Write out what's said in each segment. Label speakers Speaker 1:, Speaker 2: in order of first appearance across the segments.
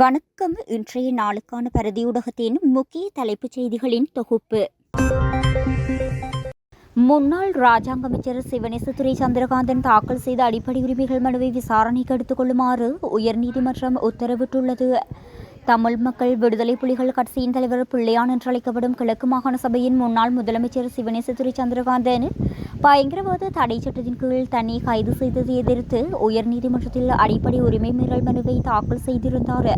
Speaker 1: வணக்கம். இன்றைய நாளுக்கான பிரதியூடகத்தின் முக்கிய தலைப்புச் செய்திகளின் தொகுப்பு. முன்னாள் ராஜாங்க அமைச்சர் சிவனேசதுரை சந்திரகாந்தன் தாக்கல் செய்த அடிப்படை உரிமைகள் மனுவை விசாரணைக்கு எடுத்துக் கொள்ளுமாறு உயர்நீதிமன்றம் உத்தரவிட்டுள்ளது. தமிழ் மக்கள் விடுதலை புலிகள் கட்சியின் தலைவர் பிள்ளையான் என்றழைக்கப்படும் கிழக்கு மாகாண சபையின் முன்னாள் முதலமைச்சர் சிவனேசதுரை சந்திரகாந்தன் பயங்கரவாத தடை சட்டத்தின் கீழ் தன்னை கைது செய்ததை எதிர்த்து உயர்நீதிமன்றத்தில் அடிப்படை உரிமை மீறல் மனுவை தாக்கல் செய்திருந்தார்.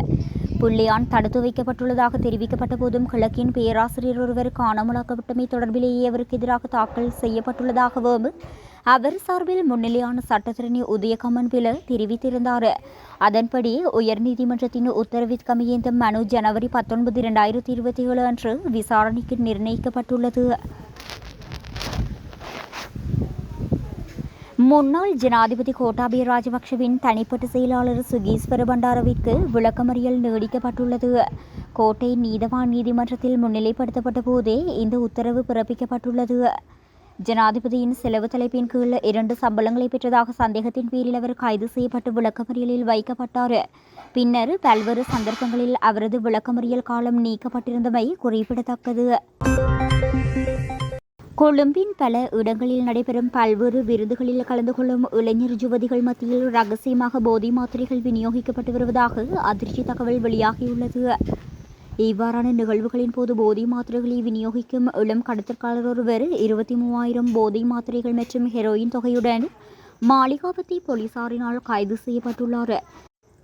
Speaker 1: பிள்ளையான் தடுத்து வைக்கப்பட்டுள்ளதாக தெரிவிக்கப்பட்ட போதும் கிழக்கின் பேராசிரியர் ஒருவர் காணாமலாக்கப்பட்டமை தொடர்பிலேயே அவருக்கு எதிராக தாக்கல் செய்யப்பட்டுள்ளதாகவும் அவர் சார்பில் முன்னிலையான சட்டத்தரணி உதயகமன் பில தெரிவித்திருந்தார். அதன்படி உயர்நீதிமன்றத்தின் உத்தரவிற்கமைய இந்த மனு ஜனவரி 19, 2027 அன்று விசாரணைக்கு நிர்ணயிக்கப்பட்டுள்ளது. முன்னாள் ஜனாதிபதி கோட்டாபய ராஜபக்ஷவின் தனிப்பட்ட செயலாளர் சுகீஸ்வர பண்டாரவிற்கு விளக்கமறியல் நீடிக்கப்பட்டுள்ளது. கோட்டை நீதவான் நீதிமன்றத்தில் முன்னிலைப்படுத்தப்பட்ட போதே இந்த உத்தரவு பிறப்பிக்கப்பட்டுள்ளது. ஜனாதிபதியின் செலவு தலைப்பின் கீழ் 2 சம்பளங்களை பெற்றதாக சந்தேகத்தின் பேரில் அவர் கைது செய்யப்பட்டு விளக்கமறியலில் வைக்கப்பட்டார். பின்னர் பல்வேறு சந்தர்ப்பங்களில் அவரது விளக்கமறியல் காலம் நீக்கப்பட்டிருந்தமை குறிப்பிடத்தக்கது. கொழும்பின் பல இடங்களில் நடைபெறும் பல்வேறு விருதுகளில் கலந்து கொள்ளும் இளைஞர் யுவதிகள் மத்தியில் ரகசியமாக போதை மாத்திரைகள் விநியோகிக்கப்பட்டு வருவதாக அதிர்ச்சி தகவல் வெளியாகியுள்ளது. இவ்வாறான நிகழ்வுகளின் போது போதை மாத்திரைகளை விநியோகிக்கும் இளம் கடத்தற்காரர் ஒருவர் 23,000 போதை மாத்திரைகள் மற்றும் ஹெரோயின் தொகையுடன் மாளிகாவத்தை போலீசாரினால் கைது செய்யப்பட்டுள்ளார்.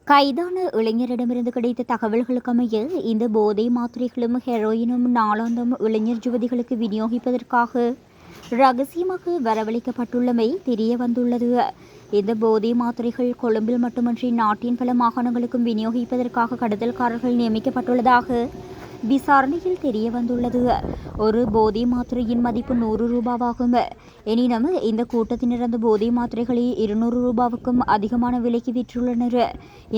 Speaker 1: கைதான இளைஞரிடமிருந்து கிடைத்த தகவல்களுக்கமைய இந்த போதை மாத்திரைகளும் ஹெரோயினும் நாளாந்தம் இளைஞர் யுவதிகளுக்கு விநியோகிப்பதற்காக ரகசியமாக வரவழைக்கப்பட்டுள்ளமை தெரிய வந்துள்ளது. இந்த போதை மாத்திரைகள் கொழும்பில் மட்டுமன்றி நாட்டின் பல மாகாணங்களுக்கும் விநியோகிப்பதற்காக கடத்தல்காரர்கள் நியமிக்கப்பட்டுள்ளதாக விசாரணையில் தெரிய வந்துள்ளது. ஒரு போதை மாத்திரையின் மதிப்பு 100 ரூபாவாகும். எனினும் இந்த கூட்டத்தினர் அந்த போதை மாத்திரைகளை 200 ரூபாவுக்கும் அதிகமான விலைக்கு விற்றுள்ளனர்.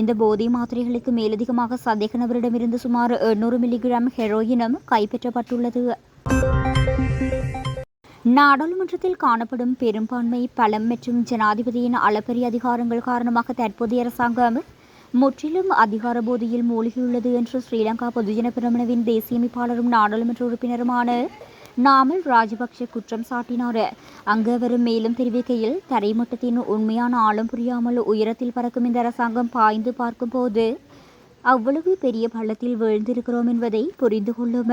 Speaker 1: இந்த போதை மாத்திரைகளுக்கு மேலதிகமாக சந்தேக நபரிடமிருந்து சுமார் 800 மில்லிகிராம் ஹெரோயினும் கைப்பற்றப்பட்டுள்ளது. நாடாளுமன்றத்தில் காணப்படும் பெரும்பான்மை பலம் மற்றும் ஜனாதிபதியின் அளப்பரிய அதிகாரங்கள் காரணமாக தற்போதைய அரசாங்கம் முற்றிலும் அதிகார போதையில் மூழ்கியுள்ளது என்று ஸ்ரீலங்கா பொதுஜன பெரமுனவின் தேசிய அமைப்பாளரும் நாடாளுமன்ற உறுப்பினருமான நாமல் ராஜபக்ஷ குற்றம் சாட்டினார். அங்கு அவர் மேலும் தெரிவிக்கையில், தரைமட்டத்தின் உண்மையான ஆழம் புரியாமல் உயரத்தில் பறக்கும் இந்த அரசாங்கம் பாய்ந்து பார்க்கும் போது அவ்வளவு பெரிய பள்ளத்தில் வீழ்ந்திருக்கிறோம் என்பதை புரிந்து கொள்ளும்.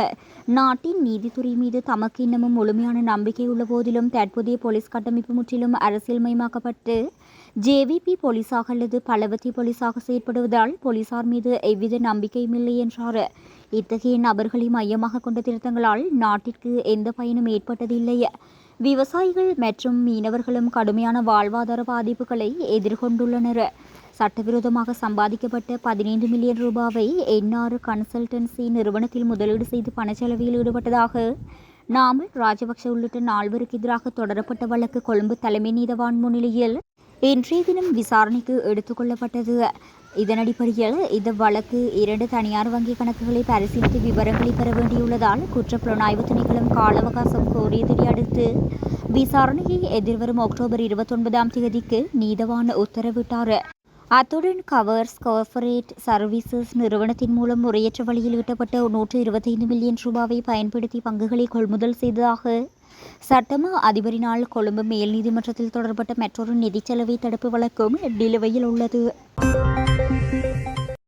Speaker 1: நாட்டின் நீதித்துறை மீது தமக்கு இன்னமும் முழுமையான நம்பிக்கை உள்ள போதிலும் தற்போதைய போலீஸ் கட்டமைப்பு முற்றிலும் அரசியல்மயமாக்கப்பட்டு ஜேவிபி போலீஸாக அல்லது பலவத்தி போலீஸாக செயற்படுவதால் போலீசார் மீது எவ்வித நம்பிக்கையும் இல்லை என்றார். இத்தகைய நபர்களை மையமாக கொண்ட திருத்தங்களால் நாட்டிற்கு எந்த பயனும் ஏற்பட்டதில்லை. விவசாயிகள் மற்றும் மீனவர்களும் கடுமையான வாழ்வாதார பாதிப்புகளை எதிர்கொண்டுள்ளனர். சட்டவிரோதமாக சம்பாதிக்கப்பட்ட 15 மில்லியன் ரூபாவை என்ஆர் கன்சல்டன்சி நிறுவனத்தில் முதலீடு செய்து பணச்செலவில் ஈடுபட்டதாக நாமல் ராஜபக்ஷ உள்ளிட்ட 4 எதிராக தொடரப்பட்ட வழக்கு கொழும்பு தலைமை நீதவான் முன்னிலையில் இன்றைய தினம் விசாரணைக்கு எடுத்துக் கொள்ளப்பட்டது. இதன் அடிப்படையில் இந்த வழக்கு 2 தனியார் வங்கி கணக்குகளை பரிசீலித்து விவரங்களை பெற வேண்டியுள்ளதால் குற்றப்புலனாய்வு திணைக்களம் கால அவகாசம் கோரியதை அடுத்து விசாரணையை எதிர்வரும் அக்டோபர் 29ஆம் தேதிக்கு நீதவான் உத்தரவிட்டார். அத்துடன் கவர்ஸ் கார்ப்பரேட் சர்வீசஸ் நிறுவனத்தின் மூலம் முறையற்ற வழியில் ஈட்டப்பட்ட 125 மில்லியன் ரூபாவை பயன்படுத்தி பங்குகளை கொள்முதல் செய்ததாக சட்டமா அதிபரினால் கொழும்பு மேல் நீதிமன்றத்தில் தொடரப்பட்ட மற்றொரு நிதி செலவை தடுப்பு வழக்கும் நிலுவையில் உள்ளது.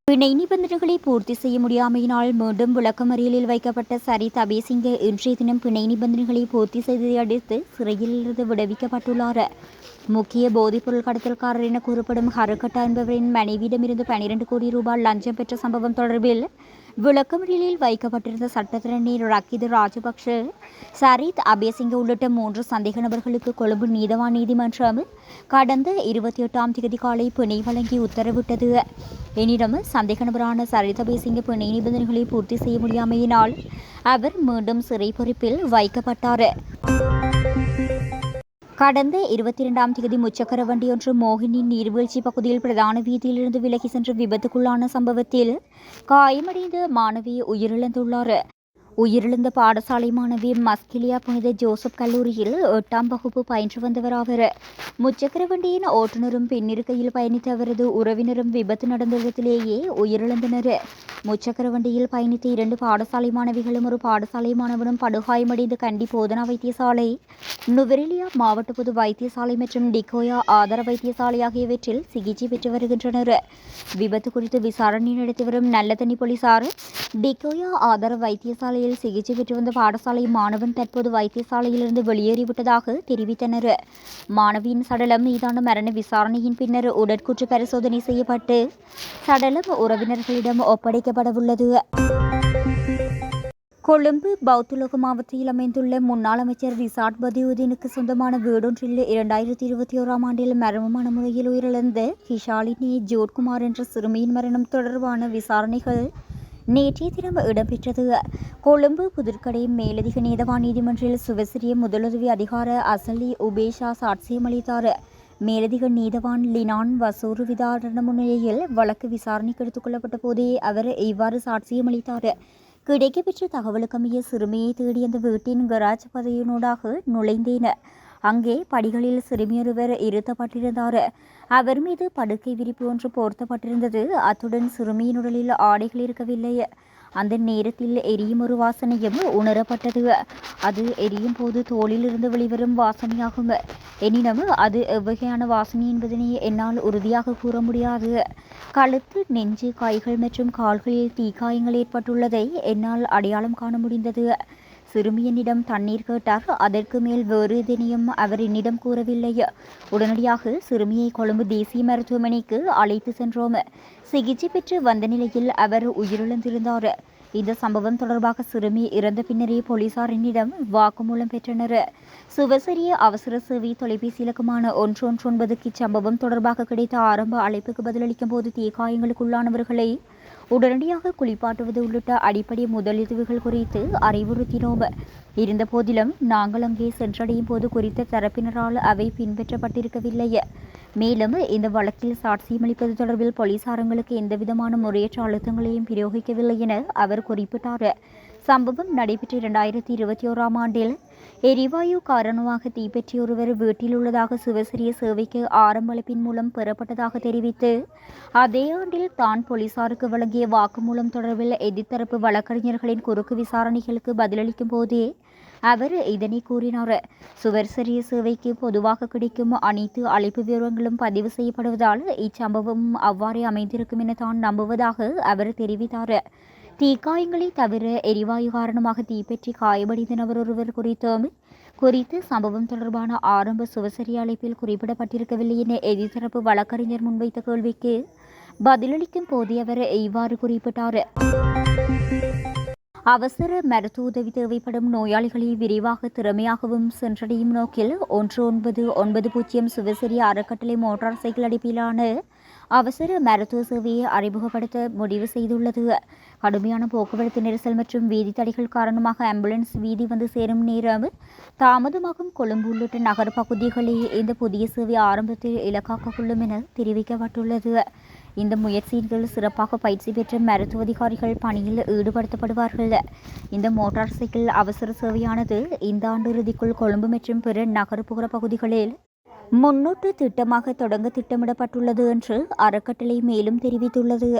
Speaker 1: பிணை நிபந்தனைகளை பூர்த்தி செய்ய முடியாமையினால் மீண்டும் விளக்கமறியலில் வைக்கப்பட்ட சரித் அபேசிங்க இன்றைய தினம் பிணை நிபந்தனைகளை பூர்த்தி செய்ததை அடுத்து சிறையிலிருந்து விடுவிக்கப்பட்டுள்ளார். முக்கிய போதைப்பொருள் கடத்தல்காரர் என கூறப்படும் ஹரகட்டா என்பவரின் மனைவியிடமிருந்து 12 கோடி ரூபாய் லஞ்சம் பெற்ற சம்பவம் தொடர்பில் விளக்கமறியலில் வைக்கப்பட்டிருந்த சட்டத்தரணி ரக்கித ராஜபக்ஷ, சரித் அபேசிங்க உள்ளிட்ட 3 சந்தேக நபர்களுக்கு கொழும்பு நீதவான் நீதிமன்றம் கடந்த 28ஆம் தேதி காலை பிணை வழங்கி உத்தரவிட்டது. எனினும் சந்தேக நபரான சரித் அபேசிங்க பிணை நிபந்தனைகளை பூர்த்தி செய்ய முடியாமையினால் அவர் மீண்டும் சிறை பொறுப்பில் வைக்கப்பட்டார். கடந்த 22ஆம் தேதி முச்சக்கர வண்டியொன்று மோகினி நீர்வீழ்ச்சி பகுதியில் பிரதான வீதியிலிருந்து விலகி சென்று விபத்துக்குள்ளான சம்பவத்தில் காயமடைந்த மாணவி உயிரிழந்துள்ளார். உயிரிழந்த பாடசாலை மாணவி மஸ்கிலியா புனித ஜோசப் கல்லூரியில் 8ஆம் வகுப்பு பயின்று வந்தவர் ஆவர். முச்சக்கர வண்டியின் ஓட்டுநரும் பின்னிருக்கையில் பயணித்த அவரது உறவினரும் விபத்து நடந்த இடத்திலேயே உயிரிழந்தனர். முச்சக்கர வண்டியில் பயணித்த 2 பாடசாலை மாணவிகளும் ஒரு பாடசாலை மாணவனும் படுகாயமடைந்த கண்டி போதனா வைத்தியசாலை, நுவரெலியா மாவட்ட பொது வைத்தியசாலை மற்றும் டிகோயா ஆதார வைத்தியசாலை ஆகியவற்றில் சிகிச்சை பெற்று வருகின்றனர். விபத்து குறித்து விசாரணை நடத்தி வரும் நல்லதண்ணி போலீசார் டிகோயா ஆதார வைத்தியசாலையில் சிகிச்சை பெற்று வந்த பாடசாலை மாணவன் தற்போது வைத்தியசாலையிலிருந்து வெளியேறிவிட்டதாக தெரிவித்தனர். மாணவியின் சடலம் மீதான மரண விசாரணையின் பின்னர் உடற்கூற்று பரிசோதனை செய்யப்பட்டு சடலம் உறவினர்களிடம் ஒப்படைக்கப்படவுள்ளது. கொழும்பு பௌத்தலோக மாவட்டத்தில் அமைந்துள்ள முன்னாள் அமைச்சர் ரிசாட் பதியுதீனுக்கு சொந்தமான வீடொன்றில் 2021ஆம் ஆண்டில் மர்மமான முறையில் உயிரிழந்த கிஷாலினி ஜோட்குமார் என்ற சிறுமியின் மரணம் தொடர்பான விசாரணைகள் நேற்றைய தினம் இடம்பெற்றது. கொழும்பு புதுக்கடை மேலதிக நீதவான் நீதிமன்றில் சுவசிரிய முதலுதவி அதிகார அசலி உபேஷா சாட்சியம் அளித்தார். மேலதிக நீதவான் லினான் வசூறு விதாரண முன்னிலையில் வழக்கு விசாரணைக்கு எடுத்துக் கொள்ளப்பட்ட போதே அவர் இவ்வாறு சாட்சியம் அளித்தார். கிடைக்கப்பெற்ற தகவலுக்கமைய சிறுமியை தேடி அந்த வீட்டின் கராஜ் பதையினூடாக நுழைந்தேன். அங்கே படிகளில் சிறுமியொருவர் இருத்தப்பட்டிருந்தார். அவர் மீது படுக்கை விரிப்பு ஒன்று போர்த்தப்பட்டிருந்தது. அத்துடன் சிறுமியின் உடலில் ஆடைகள் இருக்கவில்லை. அந்த நேரத்தில் எரியும் ஒரு வாசனையும் உணரப்பட்டது. அது எரியும் போது தோளில் இருந்து வெளிவரும் வாசனையாகும். எனினும் அது எவ்வகையான வாசனை என்பதனை என்னால் உறுதியாக கூற முடியாது. கழுத்து, நெஞ்சு, கைகள் மற்றும் கால்களில் தீக்காயங்கள் ஏற்பட்டுள்ளதை என்னால் அடையாளம் காண முடிந்தது. சிறுமி என்னிடம் தண்ணீர் கேட்டார். அதற்கு மேல் வேறு எதனையும் அவர் என்னிடம் கூறவில்லை. உடனடியாக சிறுமியை கொழும்பு தேசிய மருத்துவமனைக்கு அழைத்து சென்றோம். சிகிச்சை பெற்று வந்த நிலையில் அவர் உயிரிழந்திருந்தார். இந்த சம்பவம் தொடர்பாக சிறுமி இறந்த பின்னரே போலீசார் என்னிடம் வாக்குமூலம் பெற்றனர். சுவசரிய அவசர சேவை தொலைபேசி இலக்கமான 119க்கு இச்சம்பவம் தொடர்பாக கிடைத்த ஆரம்ப அழைப்புக்கு பதிலளிக்கும் போது தீக்காயங்களுக்குள்ளானவர்களை உடனடியாக குளிப்பாட்டுவது உள்ளிட்ட அடிப்படை முதலுதவிகள் குறித்து அறிவுறுத்தினோம். இருந்த போதிலும் நாங்கள் அங்கே சென்றடையும் போது குறித்த தரப்பினரால் அவை பின்பற்றப்பட்டிருக்கவில்லை. மேலும் இந்த வழக்கில் சாட்சியமளிப்பது தொடர்பில் போலீசாரங்களுக்கு எந்தவிதமான முறையற்ற அழுத்தங்களையும் பிரயோகிக்கவில்லை என அவர் குறிப்பிட்டார். சம்பவம் நடைபெற்ற 2021ஆம் ஆண்டில் எரிவாயு காரணமாக தீப்பற்றிய ஒருவர் வீட்டில் உள்ளதாக சுவசிரிய சேவைக்கு ஆரம்ப அழைப்பின் மூலம் பெறப்பட்டதாக தெரிவித்து அதே ஆண்டில் தான் போலீசாருக்கு வழங்கிய வாக்குமூலம் தொடர்பில் எதிர்த்தரப்பு வழக்கறிஞர்களின் குறுக்கு விசாரணைகளுக்கு பதிலளிக்கும் போதே அவர் இதனை கூறினார். சுவசரிய சேவைக்கு பொதுவாக கிடைக்கும் அனைத்து அழைப்பு விவரங்களும் பதிவு செய்யப்படுவதால் இச்சம்பவம் அவ்வாறே அமைந்திருக்கும் என தான் நம்புவதாக அவர் தெரிவித்தார். தீக்காயங்களை தவிர எரிவாயு காரணமாக தீப்பற்றி காயமடைந்த நபர் ஒருவர் குறித்து சம்பவம் தொடர்பான ஆரம்ப சுவசரிய அழைப்பில் குறிப்பிடப்பட்டிருக்கவில்லை என எதிர்த்தரப்பு வழக்கறிஞர் முன்வைத்த கேள்விக்கு பதிலளிக்கும் போதே அவர் இவ்வாறு குறிப்பிட்டார். அவசர மருத்துவ உதவி தேவைப்படும் நோயாளிகளை விரைவாக திறமையாகவும் சென்றடையும் நோக்கில் 1990 சுவசரிய அறக்கட்டளை மோட்டார் சைக்கிள் அடிப்பிலான அவசர மருத்துவ சேவையை அறிமுகப்படுத்த முடிவு செய்துள்ளது. கடுமையான போக்குவரத்து நெரிசல் மற்றும் வீதி தடைகள் காரணமாக ஆம்புலன்ஸ் வீதி வந்து சேரும் நேரம் தாமதமாகும் கொழும்பு உள்ளிட்ட நகர் பகுதிகளை இந்த புதிய சேவை ஆரம்பத்தில் இலக்காக கொள்ளும் என தெரிவிக்கப்பட்டுள்ளது. இந்த முயற்சியின் கீழ் சிறப்பாக பயிற்சி பெற்ற மருத்துவ அதிகாரிகள் பணியில் ஈடுபடுத்தப்படுவார்கள். இந்த மோட்டார் சைக்கிள் அவசர சேவையானது இந்த ஆண்டு இறுதிக்குள் கொழும்பு மற்றும் பிற நகர்ப்புற பகுதிகளில் முன்னோட்டு திட்டமாக தொடங்க திட்டமிடப்பட்டுள்ளது என்று அறக்கட்டளை மேலும் தெரிவித்துள்ளது.